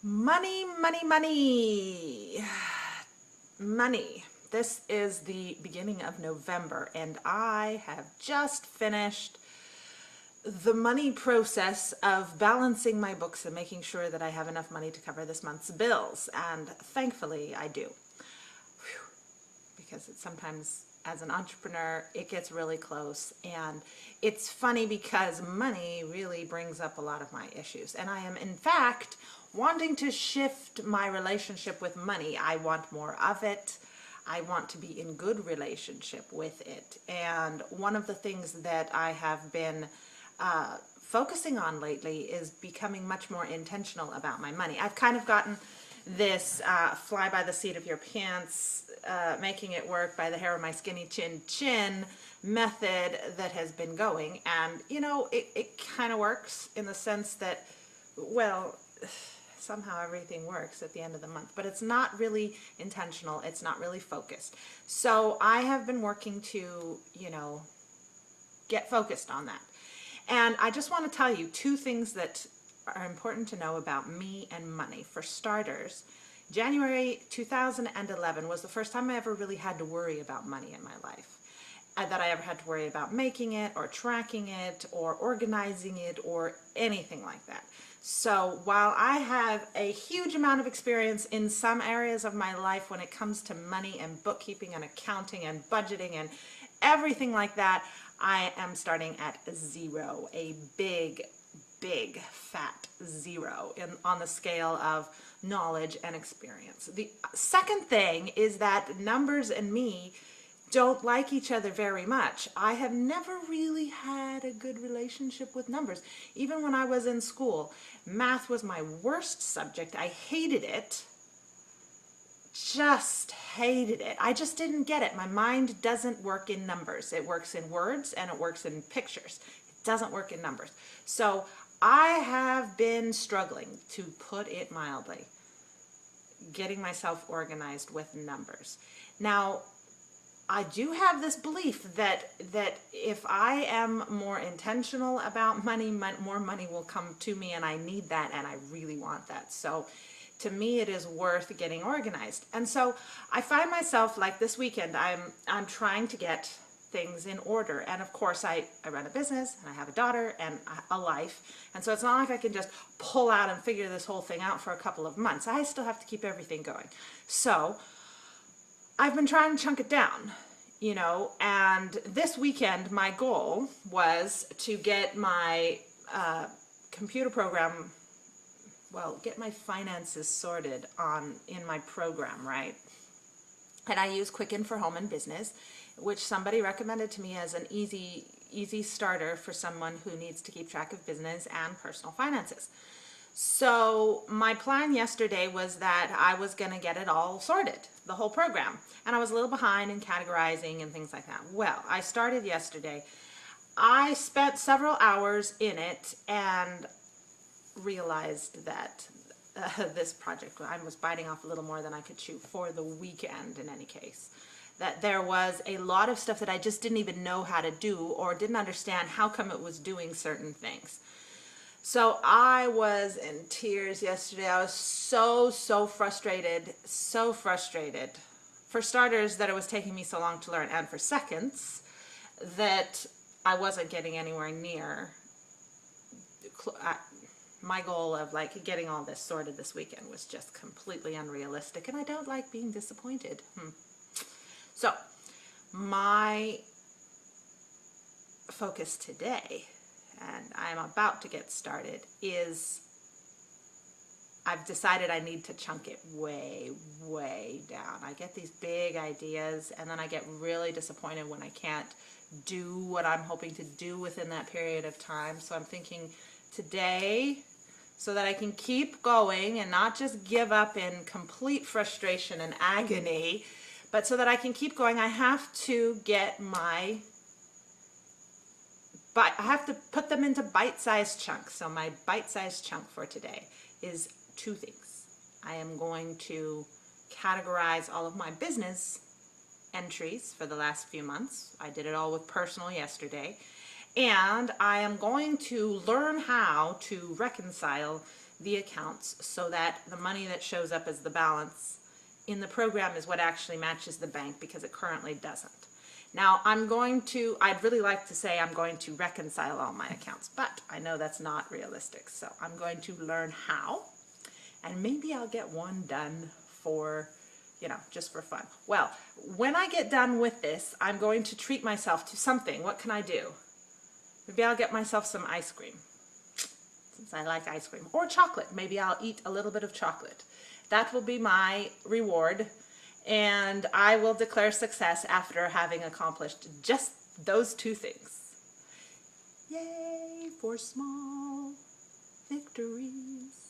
Money, money, money. Money. This is the beginning of November, and I have just finished the money process of balancing my books and making sure that I have enough money to cover this month's bills. And thankfully, I do. Because it's sometimes, as an entrepreneur, it gets really close. And it's funny because money really brings up a lot of my issues. And I am, in fact, wanting to shift my relationship with money. I want more of it. I want to be in good relationship with it. And one of the things that I have been focusing on lately is becoming much more intentional about my money. I've kind of gotten this fly by the seat of your pants, making it work by the hair of my skinny chin method that has been going. And, you know, it kind of works in the sense that, well, somehow everything works at the end of the month, but it's not really intentional. It's not really focused. So I have been working to, get focused on that. And I just want to tell you two things that are important to know about me and money. For starters, January 2011 was the first time I ever really had to worry about money in my life. That I ever had to worry about making it or tracking it or organizing it or anything like that. So while I have a huge amount of experience in some areas of my life when it comes to money and bookkeeping and accounting and budgeting and everything like that, I am starting at zero, a big fat zero on the scale of knowledge and experience. The second thing is that numbers and me don't like each other very much. I have never really had a good relationship with numbers. Even when I was in school, math was my worst subject. I hated it. Just hated it. I just didn't get it. My mind doesn't work in numbers. It works in words and it works in pictures. It doesn't work in numbers. So I have been struggling, to put it mildly, getting myself organized with numbers. Now, I do have this belief that if I am more intentional about money, more money will come to me, and I need that, and I really want that. So to me, it is worth getting organized. And so I find myself, like this weekend, I'm trying to get things in order. And of course, I run a business, and I have a daughter and a life. And so it's not like I can just pull out and figure this whole thing out for a couple of months. I still have to keep everything going. So I've been trying to chunk it down, and this weekend my goal was to get my computer program, get my finances sorted in my program, right? And I use Quicken for Home and Business, which somebody recommended to me as an easy starter for someone who needs to keep track of business and personal finances. So my plan yesterday was that I was going to get it all sorted, the whole program. And I was a little behind in categorizing and things like that. Well, I started yesterday. I spent several hours in it and realized that this project, I was biting off a little more than I could chew for the weekend in any case. That there was a lot of stuff that I just didn't even know how to do or didn't understand how come it was doing certain things. So I was in tears yesterday. I was so frustrated, so frustrated. For starters, that it was taking me so long to learn, and for seconds, that I wasn't getting anywhere near my goal of getting all this sorted this weekend. Was just completely unrealistic, and I don't like being disappointed. So my focus today, and I'm about to get started, is I've decided I need to chunk it way down. I get these big ideas, and then I get really disappointed when I can't do what I'm hoping to do within that period of time. So I'm thinking today, so that I can keep going and not just give up in complete frustration and agony, but so that I can keep going, I have to get I have to put them into bite-sized chunks. So my bite-sized chunk for today is two things. I am going to categorize all of my business entries for the last few months. I did it all with personal yesterday. And I am going to learn how to reconcile the accounts so that the money that shows up as the balance in the program is what actually matches the bank, because it currently doesn't. Now, I'd really like to say I'm going to reconcile all my accounts, but I know that's not realistic. So I'm going to learn how, and maybe I'll get one done for, just for fun. Well, when I get done with this, I'm going to treat myself to something. What can I do? Maybe I'll get myself some ice cream, since I like ice cream, or chocolate. Maybe I'll eat a little bit of chocolate. That will be my reward, and I will declare success after having accomplished just those two things. Yay for small victories.